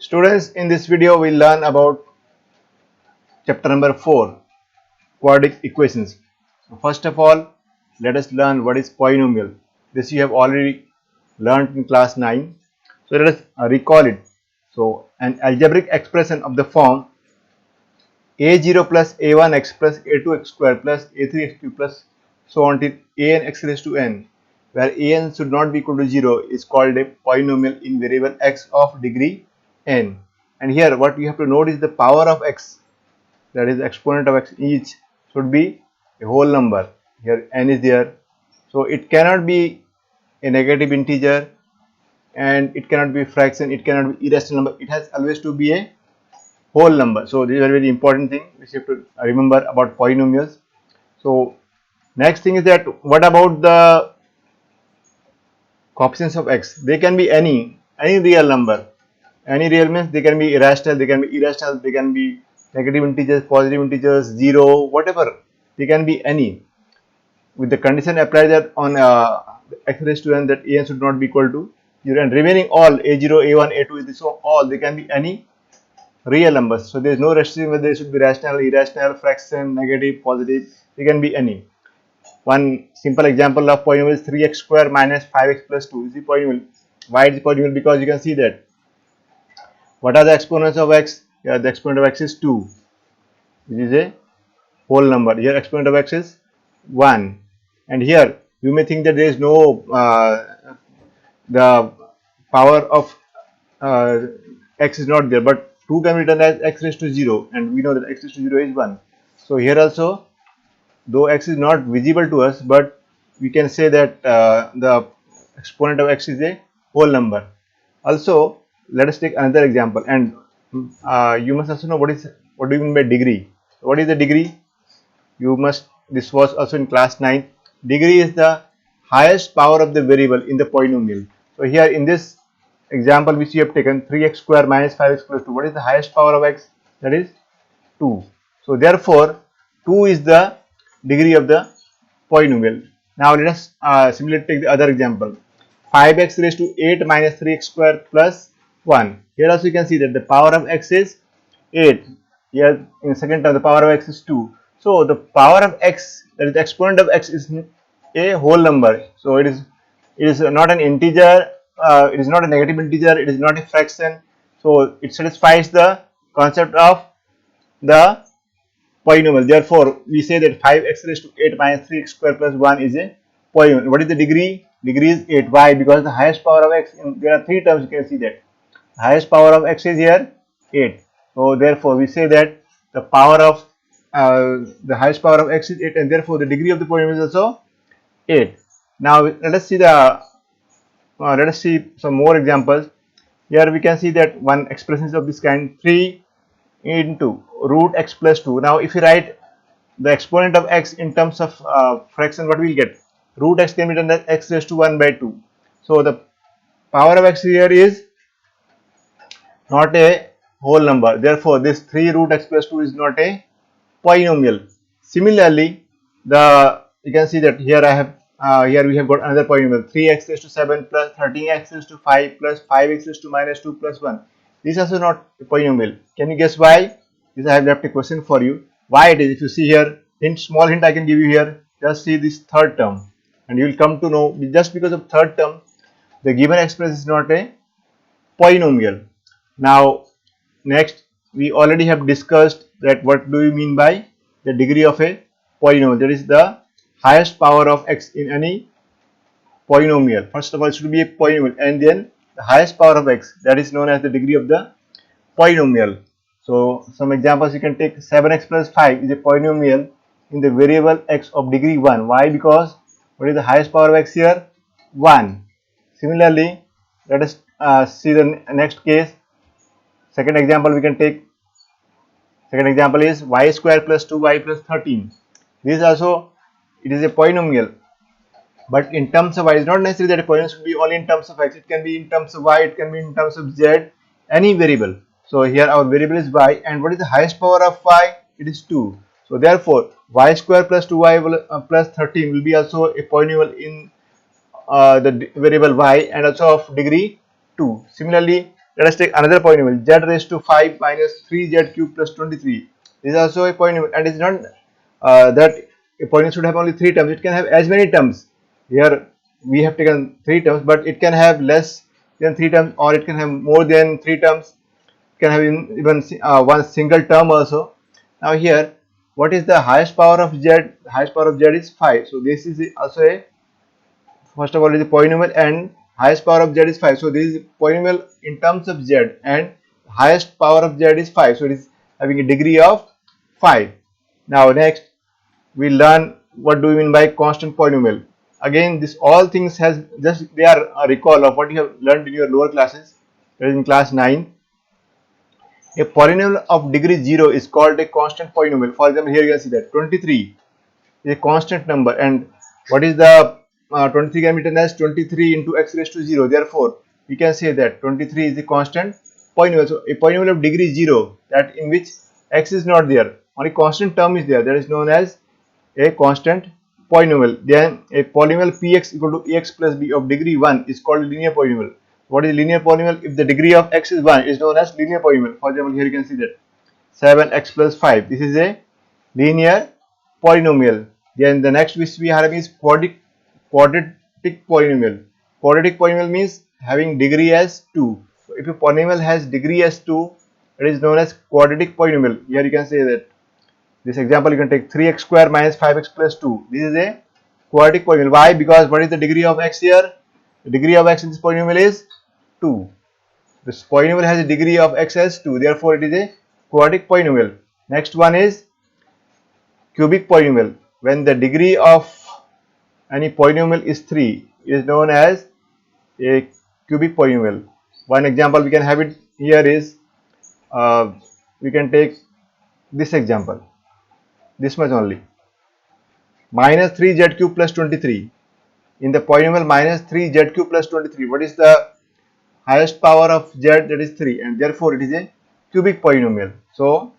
Students, in this video we learn about chapter number 4, quadratic equations. So first of all, let us learn what is polynomial. This you have already learned in class 9. So let us recall it. So an algebraic expression of the form a0 plus a1x plus a2x square plus a3x plus so on till an x raised to n, where an should not be equal to 0, is called a polynomial in variable x of degree n. And here what you have to note is the power of x, that is exponent of x each, should be a whole number. Here n is there, so it cannot be a negative integer and it cannot be a fraction, it cannot be irrational number, it has always to be a whole number. So this is a very important thing which you have to remember about polynomials. So next thing is that what about the coefficients of x? They can be any real number. Any real means they can be irrational, they can be irrational, they can be negative integers, positive integers, zero, whatever. They can be any, with the condition applied that on x raised to n that an should not be equal to 0, and remaining all a0, a1, a2, so all they can be any real numbers. So there is no restriction whether they should be rational, irrational, fraction, negative, positive. They can be any. One simple example of polynomial is 3x square minus 5x plus 2 is the polynomial. Why it is polynomial? Because you can see that what are the exponents of x? Here the exponent of x is 2, which is a whole number. Here exponent of x is 1, and here you may think that there is no the power of x is not there, but 2 can be written as x raised to 0, and we know that x raised to 0 is 1. So here also, though x is not visible to us, but we can say that the exponent of x is a whole number. Also, let us take another example, and you must also know what do you mean by degree. What is the degree? You must, this was also in class 9. Degree is the highest power of the variable in the polynomial. So here in this example which you have taken, 3x square minus 5x plus 2, what is the highest power of x? That is 2. So therefore 2 is the degree of the polynomial. Now let us similarly take the other example, 5x raised to 8 minus 3x square plus 1. Here also you can see that the power of x is 8. Here in the second term the power of x is 2. So the power of x, that is the exponent of x, is a whole number. So it is not an integer, it is not a negative integer, it is not a fraction. So it satisfies the concept of the polynomial. Therefore, we say that 5x raised to 8 minus 3x square plus 1 is a polynomial. What is the degree? Degree is 8. Why? Because the highest power of x, there are 3 terms, you can see that. The highest power of x is here 8. So, therefore, we say that the power of the highest power of x is 8, and therefore the degree of the polynomial is also 8. Now, let us see some more examples. Here we can see that one expression is of this kind, 3 into root x plus 2. Now if you write the exponent of x in terms of fraction, what we will get? Root x can be written as x raised to 1 by 2. So the power of x here is not a whole number. Therefore this 3 root x plus 2 is not a polynomial. Similarly, you can see that here here we have got another polynomial, 3x raised to 7 plus 13x raised to 5 plus 5x raised to minus 2 plus 1. This is also not a polynomial. Can you guess why? This I have left a question for you. Why it is? If you see here, small hint I can give you here. Just see this third term, and you will come to know just because of third term, the given expression is not a polynomial. Now, next we already have discussed that what do you mean by the degree of a polynomial? That is the highest power of x in any polynomial. First of all, it should be a polynomial, and then the highest power of x, that is known as the degree of the polynomial. So some examples you can take, 7x plus 5 is a polynomial in the variable x of degree 1. Why? Because what is the highest power of x here? 1. Similarly, let us see the next case. Second example we can take. Second example is y square plus 2y plus 13. This also, it is a polynomial, but in terms of y, it's not necessary that a polynomial should be only in terms of x. It can be in terms of y, it can be in terms of z, any variable. So here our variable is y, and what is the highest power of y? It is 2. So therefore y square plus 2y plus 13 will be also a polynomial in the variable y, and also of degree 2. Similarly, Let us take another polynomial, z raised to 5 minus 3z cube plus 23. This is also a polynomial, and it's not that a polynomial should have only 3 terms. It can have as many terms. Here we have taken 3 terms, but it can have less than 3 terms, or it can have more than 3 terms. It can have even one single term also. Now here, what is the highest power of z? The highest power of z is 5. So this is also a, first of all, it is a polynomial, and highest power of z is 5. So this is a polynomial in terms of z, and highest power of z is 5. So it is having a degree of 5. Now next we learn what do we mean by constant polynomial. Again, this all things has just, they are a recall of what you have learned in your lower classes, that is in class 9. A polynomial of degree 0 is called a constant polynomial. For example, here you can see that 23 is a constant number, and what is the 23 can be written as 23 into x raised to 0. Therefore, we can say that 23 is a constant polynomial. So, a polynomial of degree 0, that in which x is not there, only constant term is there, that is known as a constant polynomial. Then a polynomial px equal to ax plus b of degree 1 is called a linear polynomial. What is linear polynomial? If the degree of x is 1, is known as linear polynomial. For example, here you can see that 7x plus 5. This is a linear polynomial. Then the next which we have is quadratic polynomial. Quadratic polynomial means having degree as 2. So if a polynomial has degree as 2, it is known as quadratic polynomial. Here you can say that this example you can take 3x square minus 5x plus 2. This is a quadratic polynomial. Why? Because what is the degree of x here? The degree of x in this polynomial is 2. This polynomial has a degree of x as 2. Therefore, it is a quadratic polynomial. Next one is cubic polynomial. When the degree of any polynomial is 3, it is known as a cubic polynomial. One example we can have it here is, we can take this example, this much only, minus 3z cube plus 23. In the polynomial minus 3z cube plus 23, what is the highest power of z? That is 3, and therefore it is a cubic polynomial. So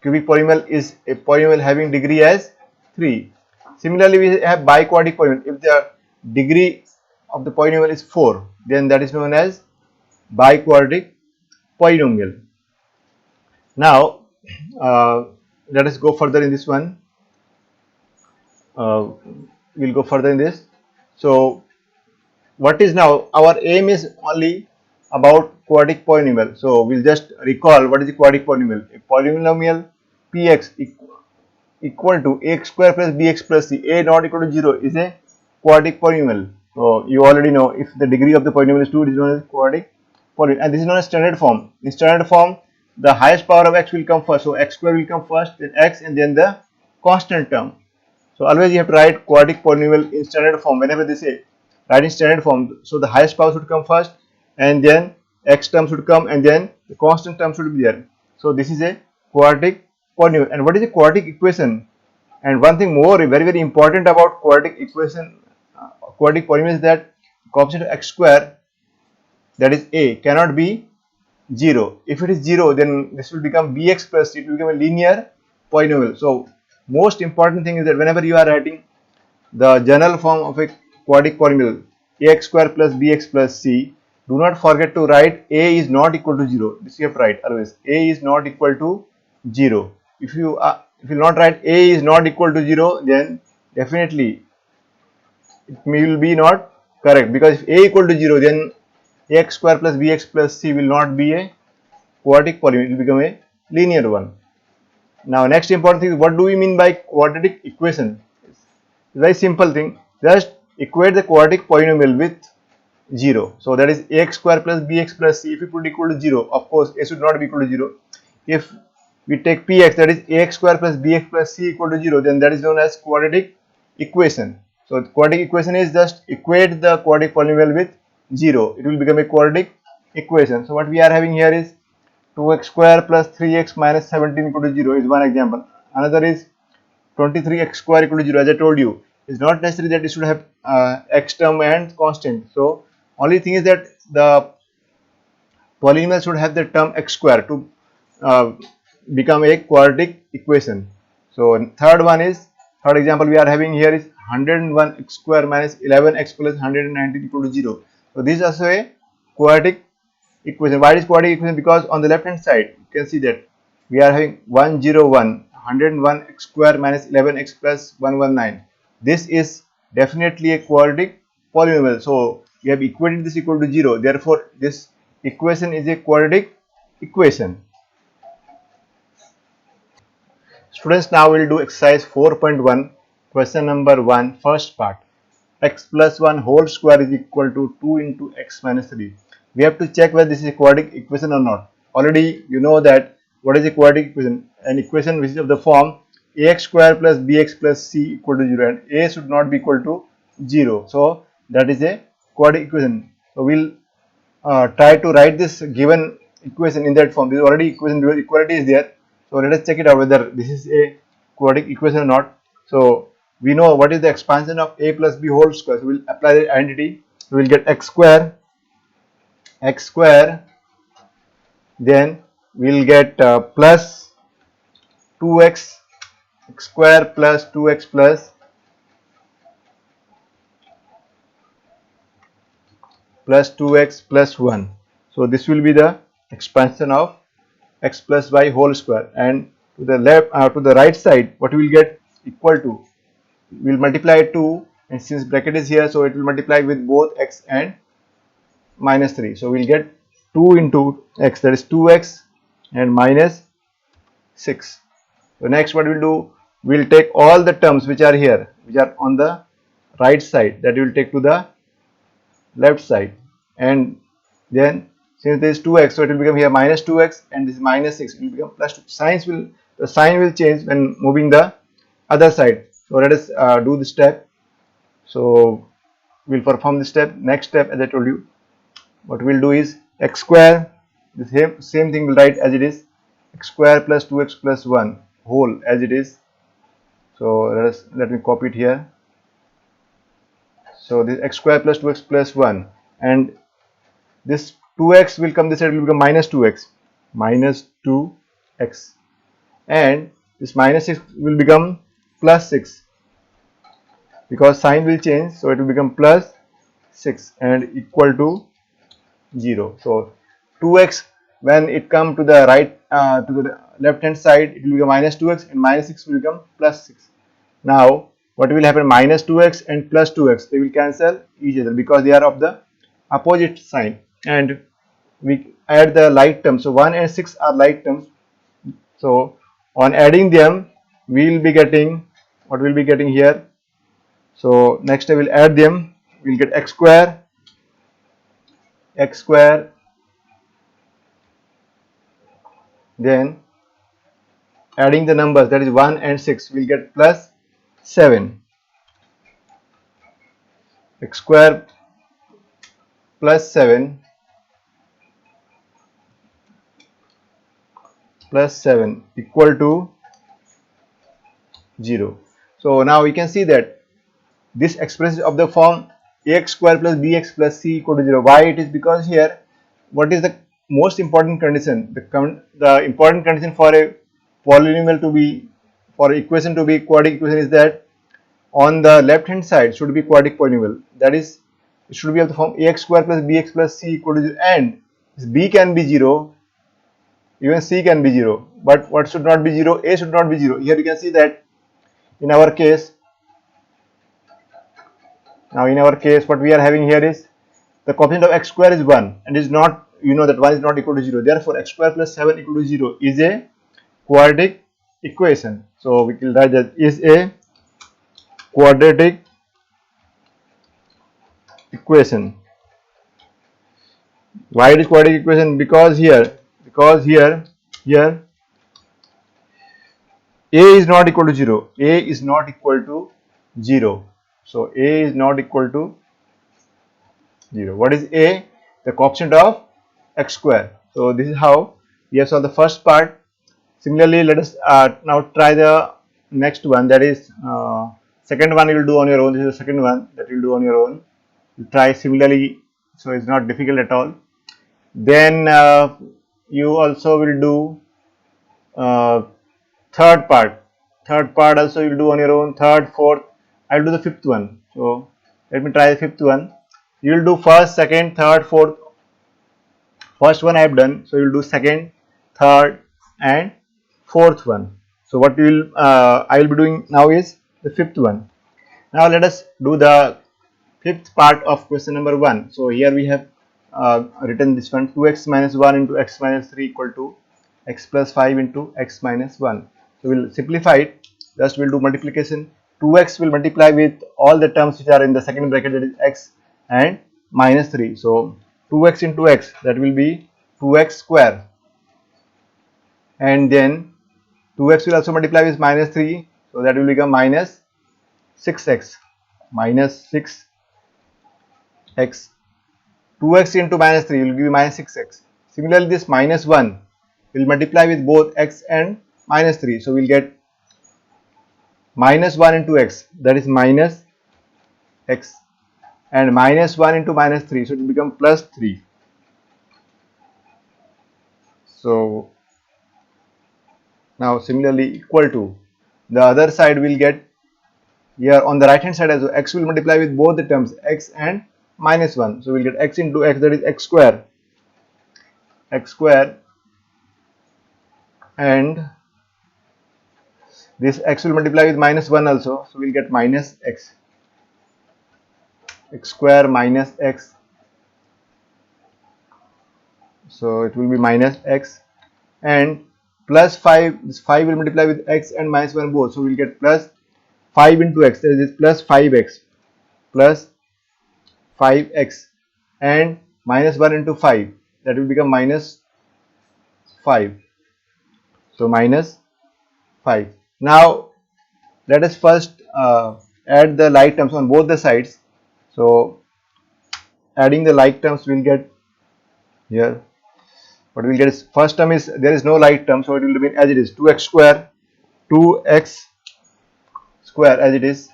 cubic polynomial is a polynomial having degree as 3. Similarly, we have biquadratic polynomial. If the degree of the polynomial is 4, then that is known as biquadratic polynomial. Now, let us go further in this one. We'll go further in this. So, what is now our aim is only about quadratic polynomial. So, we'll just recall what is the quadratic polynomial. A polynomial px equal to ax square plus bx plus c, a not equal to 0, is a quadratic polynomial. So you already know, if the degree of the polynomial is 2, it is known as quadratic polynomial, and this is known as standard form. In standard form, the highest power of x will come first, so x square will come first, then x, and then the constant term. So always you have to write quadratic polynomial in standard form. Whenever they say write in standard form, so the highest power should come first, and then x term should come, and then the constant term should be there. So this is a quadratic polynomial. And what is a quadratic equation? And one thing more very important about quadratic equation, quadratic polynomial, is that coefficient of x square, that is a, cannot be 0. If it is 0, then this will become bx plus c, it will become a linear polynomial. So most important thing is that whenever you are writing the general form of a quadratic polynomial, ax square plus bx plus c, do not forget to write a is not equal to 0. This you have to write always, a is not equal to 0. If you not write a is not equal to 0, then definitely it will be not correct, because if a equal to 0, then ax square plus bx plus c will not be a quadratic polynomial, it will become a linear one. Now next important thing is, what do we mean by quadratic equation? It's a very simple thing, just equate the quadratic polynomial with 0. So that is ax square plus bx plus c. If we put equal to 0, of course a should not be equal to 0. If we take px, that is ax square plus bx plus c equal to 0, then that is known as quadratic equation. So the quadratic equation is just equate the quadratic polynomial with 0. It will become a quadratic equation. So what we are having here is 2x square plus 3x minus 17 equal to 0 is one example. Another is 23x square equal to 0. As I told you, it's not necessary that it should have x term and constant. So only thing is that the polynomial should have the term x square to become a quadratic equation. So third example we are having here is 101x square minus 11x plus 119 equal to 0. So this is also a quadratic equation. Why it is quadratic equation? Because on the left hand side you can see that we are having 101, 101 x square minus 11x plus 119. This is definitely a quadratic polynomial. So we have equated this equal to 0. Therefore, this equation is a quadratic equation. Students, now we will do exercise 4.1, question number 1, first part. X plus 1 whole square is equal to 2 into x minus 3. We have to check whether this is a quadratic equation or not. Already you know that what is a quadratic equation? An equation which is of the form ax square plus bx plus c equal to 0, and a should not be equal to 0. So that is a quadratic equation. So we'll try to write this given equation in that form. This is already equation because equality is there. So let us check it out whether this is a quadratic equation or not. So we know what is the expansion of a plus b whole square. So we'll apply the identity. We will get x square, then we'll get plus 2x, x square plus 2x plus 2x plus 1. So this will be the expansion of x plus y whole square, and to the left to the right side what we will get equal to, we will multiply 2, and since bracket is here so it will multiply with both x and minus 3. So we will get 2 into x, that is 2x and minus 6. So next what we will do, we will take all the terms which are here, which are on the right side, that we will take to the left side, and then since this is 2x, so it will become here minus 2x, and this is minus 6, it will become plus 2. The sign will change when moving the other side. So let us do the step. So we'll perform the step. Next step, as I told you, what we'll do is x square, the same thing we'll write as it is, x square plus 2x plus 1 whole as it is. So let me copy it here. So this x square plus 2x plus 1, and this 2x will come this side, will become minus 2x, and this minus 6 will become plus 6 because sign will change, so it will become plus 6 and equal to 0. So 2x, when it come to the right to the left hand side, it will become minus 2x, and minus 6 will become plus 6. Now what will happen, minus 2x and plus 2x, they will cancel each other because they are of the opposite sign, and we add the like terms. So 1 and 6 are like terms, so on adding them we will be getting what we'll be getting here. So next I will add them, we'll get x square, then adding the numbers, that is 1 and 6, we'll get plus 7, x square plus 7 equal to 0. So now we can see that this expression of the form ax square plus bx plus c equal to 0. Why it is? Because here what is the most important condition? The important condition for a polynomial to be, for equation to be quadratic equation, is that on the left hand side should be quadratic polynomial, that is it should be of the form ax square plus bx plus c equal to 0, and b can be 0, even c can be 0, but what should not be 0? A should not be 0. Here you can see that in our case, what we are having here is the coefficient of x square is 1, and is not, you know that 1 is not equal to 0. Therefore x square plus 7 equal to 0 is a quadratic equation. So we will write that is a quadratic equation. Why it is quadratic equation? Because here a is not equal to 0. A is not equal to 0. So a is not equal to 0. What is a? The coefficient of x square. So this is how we have solved the first part. Similarly, let us now try the next one, that is second one you will do on your own. This is the second one that you will do on your own. You try similarly, so it's not difficult at all. Then you also will do third part also you will do on your own. Third, fourth, I will do the fifth one. So let me try the fifth one. You will do first, second, third, fourth First one I have done, so we will do second, third, and fourth one. So what we will I will be doing now is the fifth one. Now let us do the fifth part of question number 1. So here we have written this one: 2x minus 1 into x minus 3 equal to x plus 5 into x minus 1. So we'll simplify it. Just we'll do multiplication. 2x will multiply with all the terms which are in the second bracket, that is x and minus 3. So 2x into x, that will be 2x square, and then 2x will also multiply with minus 3, so that will become minus 6x, minus 6x. 2x into minus 3 will give you minus 6x. Similarly, this minus 1 will multiply with both x and minus 3, so we'll get minus 1 into x, that is minus x, and minus 1 into minus 3, so it will become plus 3. So now similarly equal to, the other side will get, here on the right hand side as well, x will multiply with both the terms x and minus 1, so we'll get x into x, that is x square, and this x will multiply with minus 1 also, so we'll get minus x square minus x, so it will be minus x, and plus 5, this 5 will multiply with x and minus 1 both, so we'll get plus 5 into x, that is plus 5x, and minus 1 into 5, that will become minus 5, so minus 5. Now let us first add the like terms on both the sides. So adding the like terms, we'll get here, what we'll get is, first term is, there is no like term, so it will remain as it is, 2x square as it is,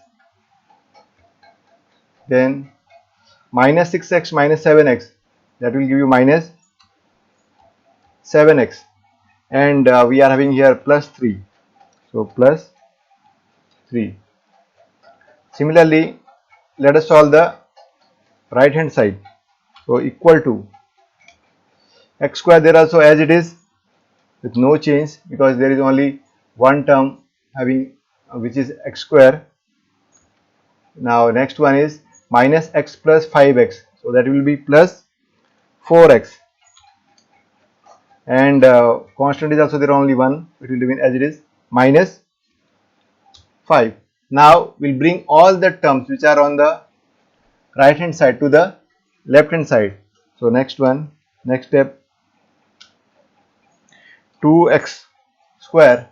then minus 6x minus 7x, that will give you minus 7x, and we are having here plus 3, so plus 3. Similarly, let us solve the right hand side. So equal to x square, there also as it is with no change, because there is only one term having which is x square. Now next one is minus x plus 5x, so that will be plus 4x, and constant is also there only one, it will remain as it is, minus 5. Now we'll bring all the terms which are on the right hand side to the left hand side. So next step, 2x square,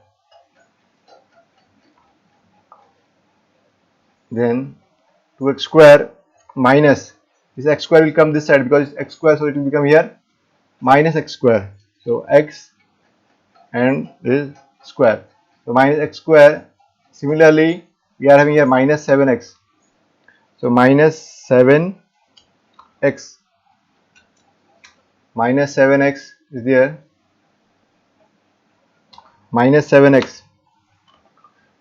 then 2x square minus, this x square will come this side because it's x square, so it will become here minus x square, so x and this square, so minus x square. Similarly, we are having here minus 7x, so minus 7x is there, minus 7x,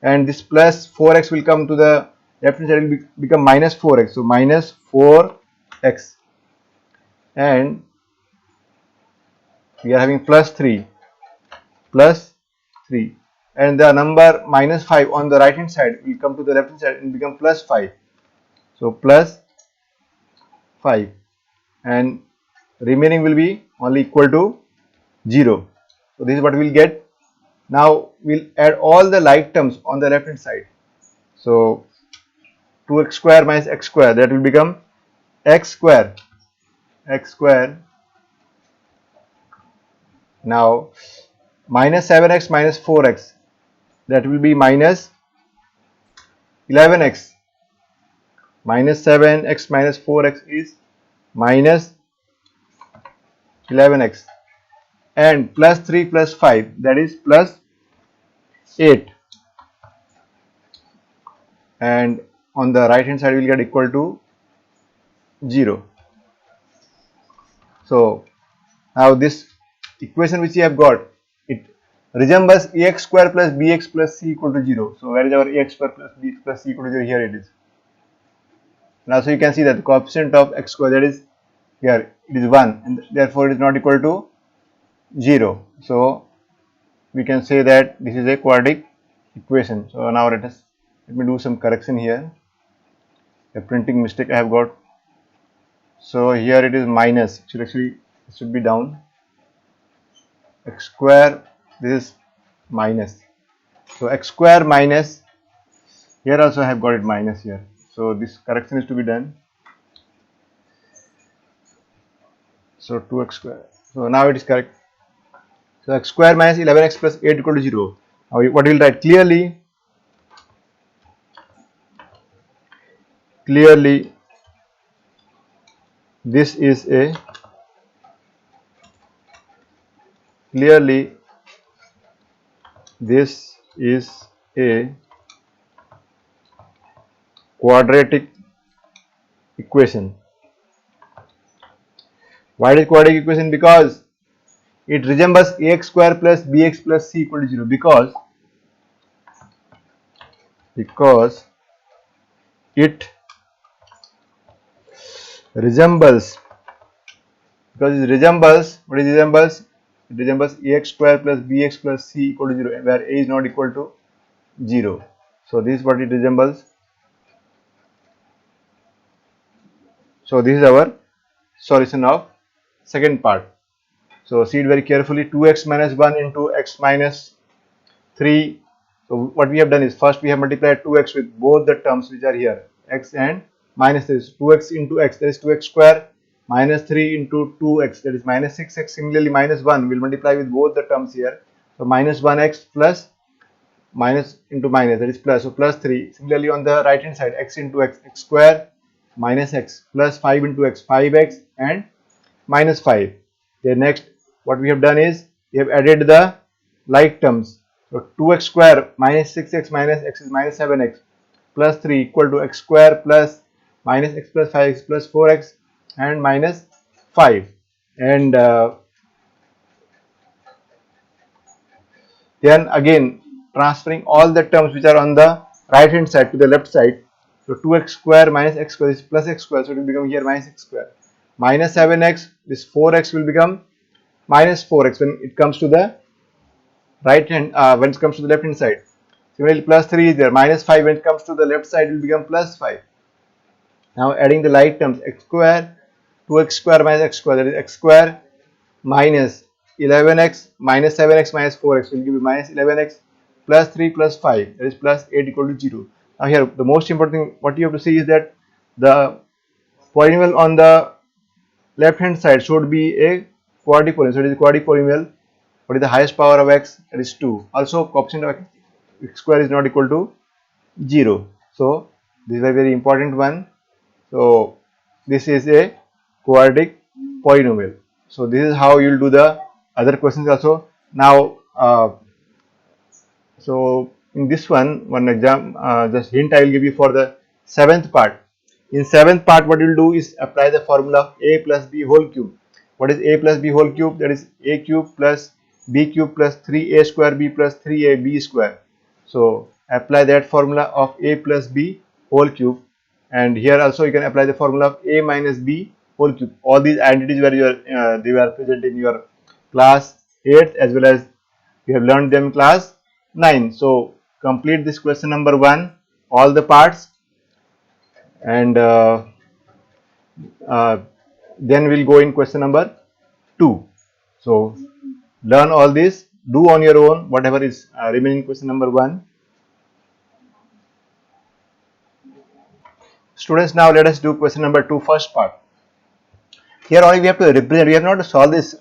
and this plus 4x will come to the left hand side, will become minus 4x, so minus 4x, and we are having plus 3, and the number minus 5 on the right hand side will come to the left hand side and become plus 5, so plus 5, and remaining will be only equal to 0. So this is what we will get. Now we'll add all the like terms on the left hand side. So 2x square minus x square, that will become x square. Now minus 7x minus 4x, that will be minus 11x. Minus 7x minus 4x is minus 11x, and plus 3 plus 5, that is plus 8, and on the right hand side we will get equal to 0. So now this equation which we have got, it resembles ax square plus bx plus c equal to 0. So where is our ax square plus bx plus c equal to 0? Here it is. Now so you can see that the coefficient of x square, that is here it is 1 and therefore it is not equal to 0. So we can say that this is a quadratic equation. So now let me do some correction here. A printing mistake I have got. So here it is minus. It should be down. X square, this is minus. So x square minus, here also I have got it minus here. So this correction is to be done. So 2x square. So now it is correct. So x square minus 11x plus 8 equal to 0. Now what we will write? Clearly this is a quadratic equation. Why it is quadratic equation? Because it resembles ax square plus bx plus c equal to 0 because it resembles what it resembles? It resembles ax square plus bx plus c equal to 0 where a is not equal to 0. So this is what it resembles. So this is our solution of second part. So see it very carefully. 2x minus 1 into x minus 3. So what we have done is first we have multiplied 2x with both the terms which are here, x and minus 3. 2x into x, that is 2x square, minus 3 into 2x, that is minus 6x. Similarly minus 1 will multiply with both the terms here. So minus 1x plus minus into minus, that is plus, so plus 3. Similarly on the right hand side, x into x, x square minus x plus 5 into x, 5x and minus 5. Then next what we have done is we have added the like terms. So 2x square minus 6x minus x is minus 7x plus 3 equal to x square plus minus x plus 5x plus 4x and minus 5. And then again transferring all the terms which are on the right hand side to the left side. So 2x square minus x square is plus x square, so it will become here minus x square. Minus 7x, this 4x will become minus 4x when it comes to the right hand, when it comes to the left hand side. Similarly plus 3 is there, minus 5 when it comes to the left side will become plus 5. Now adding the like terms, x square, 2x square minus x square, that is x square minus 11x minus 7x minus 4x will give you minus 11x plus 3 plus 5, that is plus 8 equal to 0. Now here the most important thing what you have to see is that the polynomial on the left hand side should be a quadratic polynomial. So it is a quadratic polynomial. What is the highest power of x? That is 2. Also coefficient of x square is not equal to 0. So this is a very important one. So this is a quadratic polynomial. So this is how you will do the other questions also. Now so in this one exam, just hint I will give you for the 7th part. In 7th part what you will do is apply the formula of a plus b whole cube. What is a plus b whole cube? That is a cube plus b cube plus 3a square b plus 3ab square. So apply that formula of a plus b whole cube, and here also you can apply the formula of a minus b whole cube. All these identities were they were present in your class 8th as well as you have learned them in class 9. So complete this question number 1, all the parts, and then we'll go in question number 2. So learn all this, do on your own whatever is remaining question number 1. Students, now let us do question number 2, first part. Here only we have to represent, we have not to solve this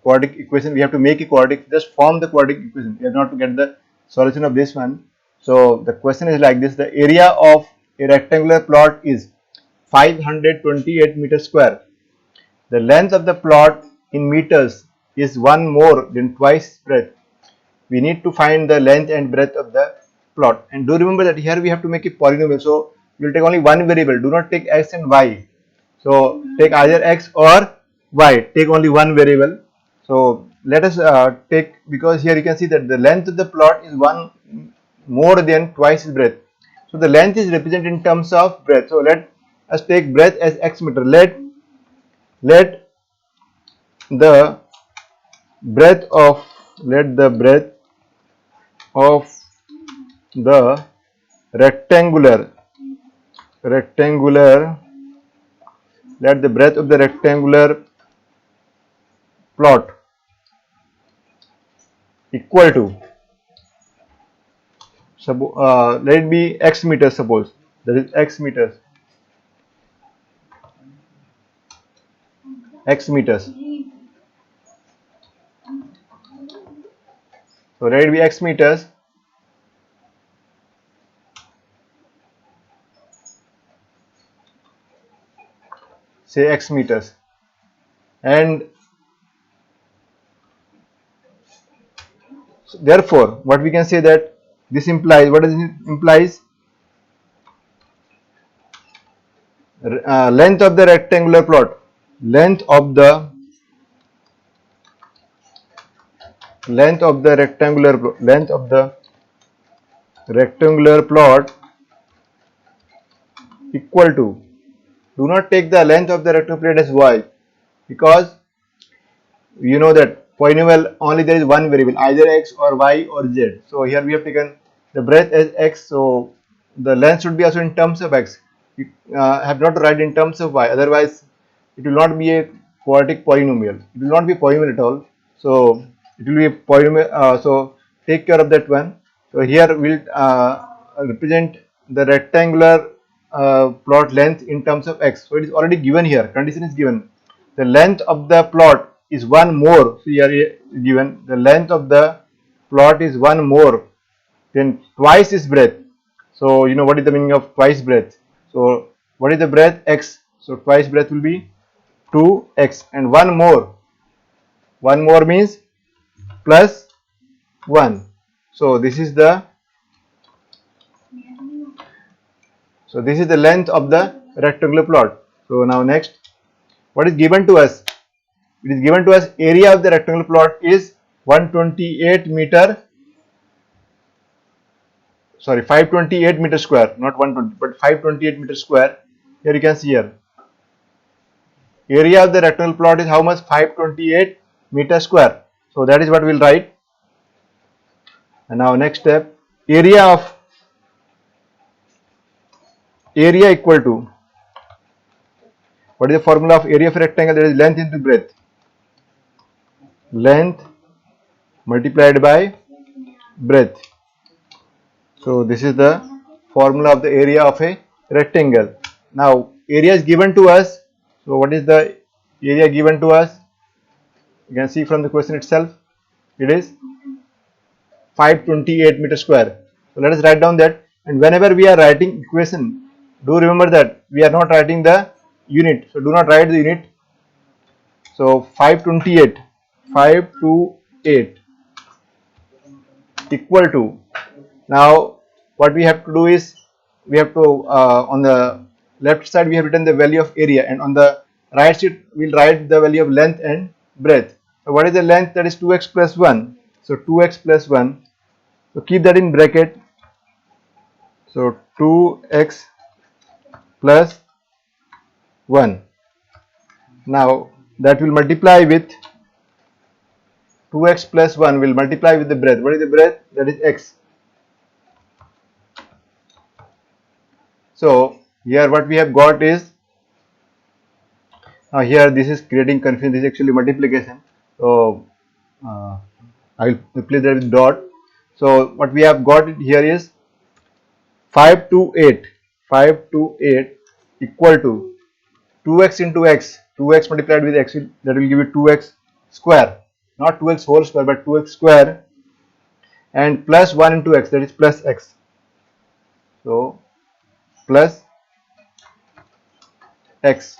quadratic equation, we have to make a quadratic, just form the quadratic equation, we have not to get the solution of this one. So the question is like this: the area of a rectangular plot is 528 meters square. The length of the plot in meters is 1 more than twice breadth. We need to find the length and breadth of the plot. And do remember that here we have to make a polynomial, so we will take only one variable, do not take x and y. So take either x or y, take only one variable. So let us take, because here you can see that the length of the plot is 1 more than twice its breadth. So the length is represented in terms of breadth. So let us take breadth as x meter. Let let the breadth of of the rectangular rectangular let the breadth of the rectangular plot equal to, let it be x meters, suppose that is x meters. So let it be x meters, say x meters, and therefore what we can say that this implies, what does it implies? Length of the rectangular plot, length of the rectangular plot equal to, do not take the length of the rectangular plot as y, because you know that polynomial only there is one variable, either x or y or z. So here we have taken the breadth as x, so the length should be also in terms of x. You have not to write in terms of y, otherwise it will not be a quadratic polynomial. It will not be polynomial at all. So it will be a polynomial. So take care of that one. So here we'll represent the rectangular plot length in terms of x. So it is already given here. Condition is given. The length of the plot is one more. So here given the length of the plot is one more, then twice its breadth. So you know what is the meaning of twice breadth. So what is the breadth? X. So twice breadth will be 2x, and one more. One more means plus 1. So this is the length of the rectangular plot. So now next, what is given to us? It is given to us area of the rectangular plot is 128 meter, sorry, 528 meter square, not 120 but 528 meter square. Here you can see here area of the rectangular plot is how much? 528 meter square. So that is what we will write. And now next step, area equal to, what is the formula of area of a rectangle? That is length into breadth, length multiplied by breadth. So this is the formula of the area of a rectangle. Now area is given to us. So what is the area given to us? You can see from the question itself, it is 528 meter square. So let us write down that, and whenever we are writing equation, do remember that we are not writing the unit. So do not write the unit. So 528 equal to, now what we have to do is, we have to on the left side we have written the value of area, and on the right side we will write the value of length and breadth. So what is the length? That is 2x plus 1. So 2x plus 1. So keep that in bracket. So 2x plus 1. Now that will multiply with 2x plus 1 will multiply with the breadth. What is the breadth? That is x. So here what we have got is, here this is creating confusion, this is actually multiplication. So I will replace that with dot. So what we have got here is 528 equal to 2x into x, 2x multiplied with x, that will give you 2x square, not 2x whole square but 2x square, and plus 1 into x, that is plus x. So plus x,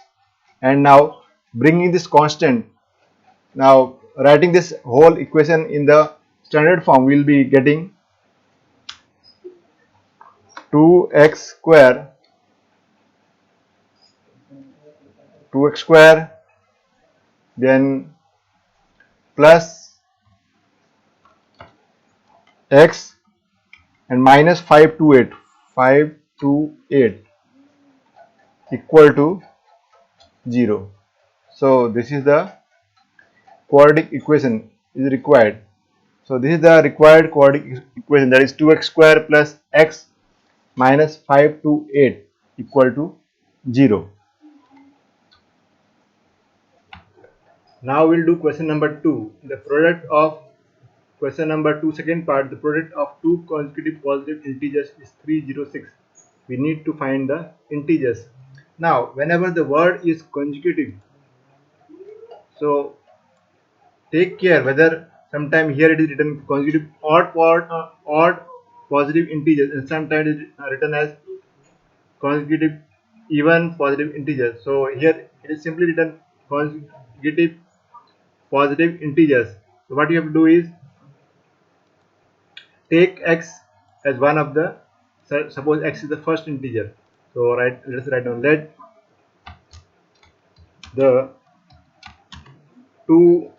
and now bringing this constant, now writing this whole equation in the standard form, we will be getting 2x square, then plus x and minus 528 equal to 0. So this is the quadratic equation is required. So this is the required quadratic equation, that is 2x square plus x minus 5 to 8 equal to 0. Now we'll do question number 2. The product of question number 2, second part, the product of two consecutive positive integers is 306. We need to find the integers. Now whenever the word is consecutive, so take care whether sometime here it is written consecutive odd positive integers, and sometimes it is written as consecutive even positive integers. So here it is simply written consecutive positive integers. So what you have to do is take x as one of the, suppose x is the first integer. So let's write down, let the two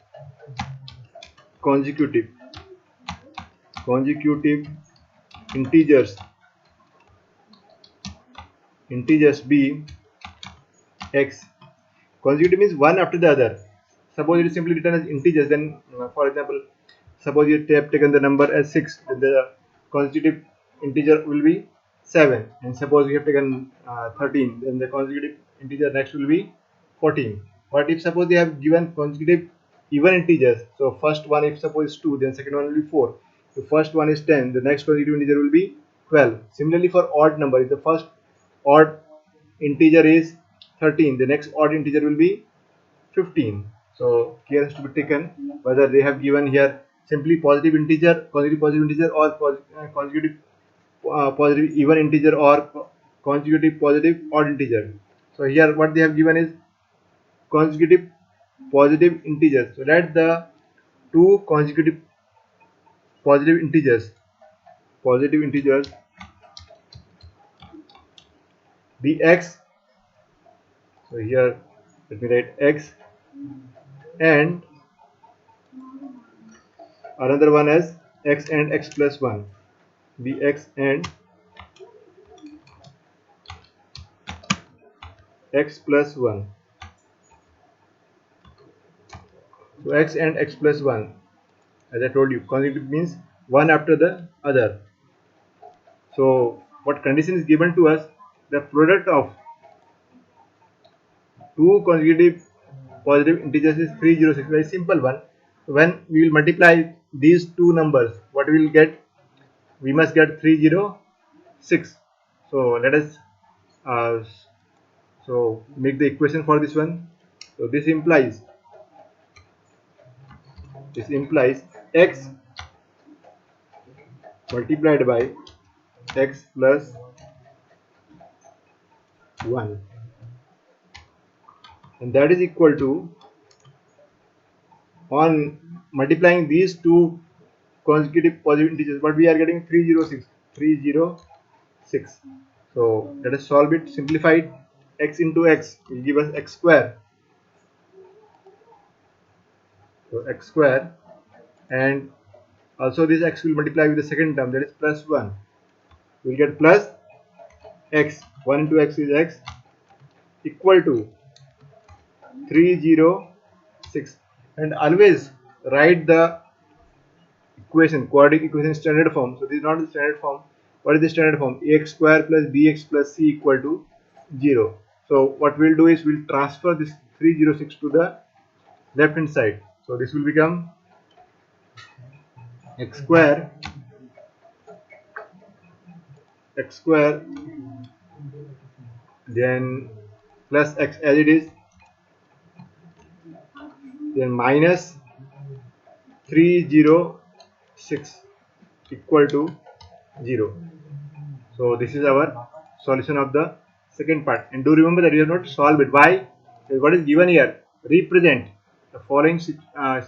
consecutive integers be x. Consecutive means one after the other. Suppose it is simply written as integers, then for example, suppose you have taken the number as 6, then the consecutive integer will be 7. And suppose you have taken 13, then the consecutive integer next will be 14. But if suppose they have given consecutive even integers, so first one if suppose is 2, then second one will be 4. The first one is 10, the next consecutive integer will be 12. Similarly for odd number, if the first odd integer is 13, the next odd integer will be 15. So care has to be taken whether they have given here simply positive integer, consecutive positive integer, or consecutive positive even integer, or consecutive positive odd integer. So here what they have given is consecutive positive integers. So let the two consecutive positive integers be x. So here let me write x, and another one as x and x plus 1, bx and x plus 1. So x and x plus 1, as I told you, consecutive means one after the other. So what condition is given to us? The product of two consecutive positive integers is 306. Very simple one. When we will multiply these two numbers, what we will get? We must get 306. So let us uh, make the equation for this one. So this implies x multiplied by x plus 1, and that is equal to, on multiplying these two consecutive positive integers, but we are getting 306. So let us solve it. Simplified, x into x will give us x square. So x square, and also this x will multiply with the second term, that is plus 1. We will get plus x. 1 into x is x, equal to 306. And always write the quadratic equation standard form. So this is not the standard form. What is the standard form? Ax square plus bx plus c equal to 0. So what we'll do is we'll transfer this 306 to the left hand side. So this will become x square then plus x as it is, then minus 306 equal to 0. So this is our solution of the second part. And do remember that we have not solved it. Why? Because what is given here? Represent the following is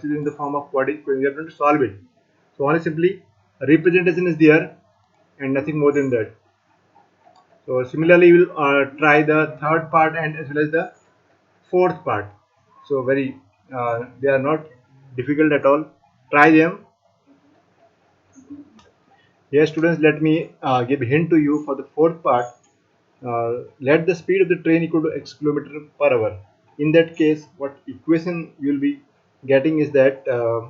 in the form of quadratic equation. We have not to solve it. So only simply a representation is there and nothing more than that. So similarly, we will try the third part and as well as the fourth part. So they are not difficult at all. Try them. Here students, let me give a hint to you for the fourth part. Let the speed of the train equal to x kilometer per hour. in that case, what equation you will be getting is that uh,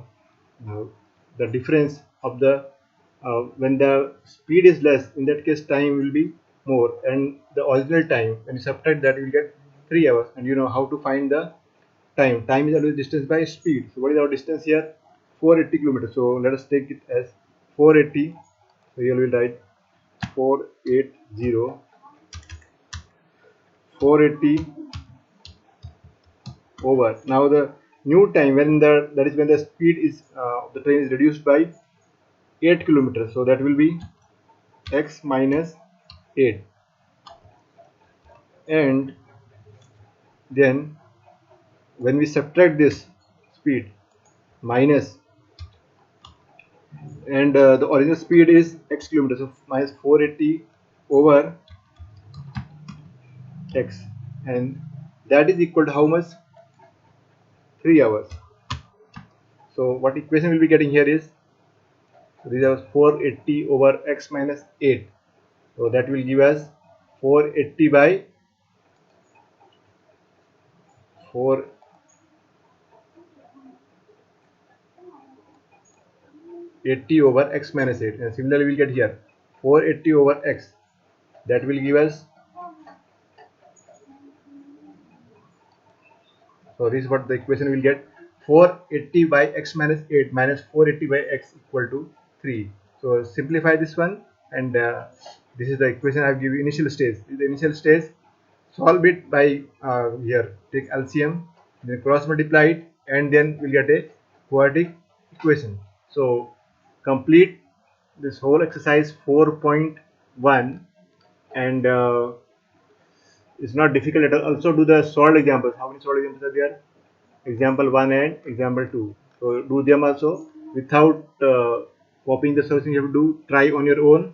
the difference of the when the speed is less, in that case time will be more, and the original time when you subtract that you will get 3 hours. And you know how to find the time is always distance by speed. So what is our distance here? 480 kilometers. So let us take it as 480. So here we will write 480 480 over. Now the new time when the that is when the speed is the train is reduced by 8 kilometers. So that will be x minus 8, and then when we subtract this speed minus, and the original speed is x kilometers, so minus 480 over x, and that is equal to how much? 3 hours. So what equation we'll be getting here is, this is 480 over x minus 8. So that will give us 480 by 480 over x minus 8. And similarly we'll get here 480 over x. That will give us, so this is what the equation will get: 480 by x minus 8 minus 480 by x equal to 3. So simplify this one, and this is the equation I have given initial stage. This is the initial stage. Solve it by here, take LCM, then cross multiply it, and then we'll get a quadratic equation. So complete this whole exercise 4.1, and it's not difficult at all. Also do the solved examples. How many solved examples are there? Example 1 and example 2. So do them also without copying the solution. You have to do try on your own.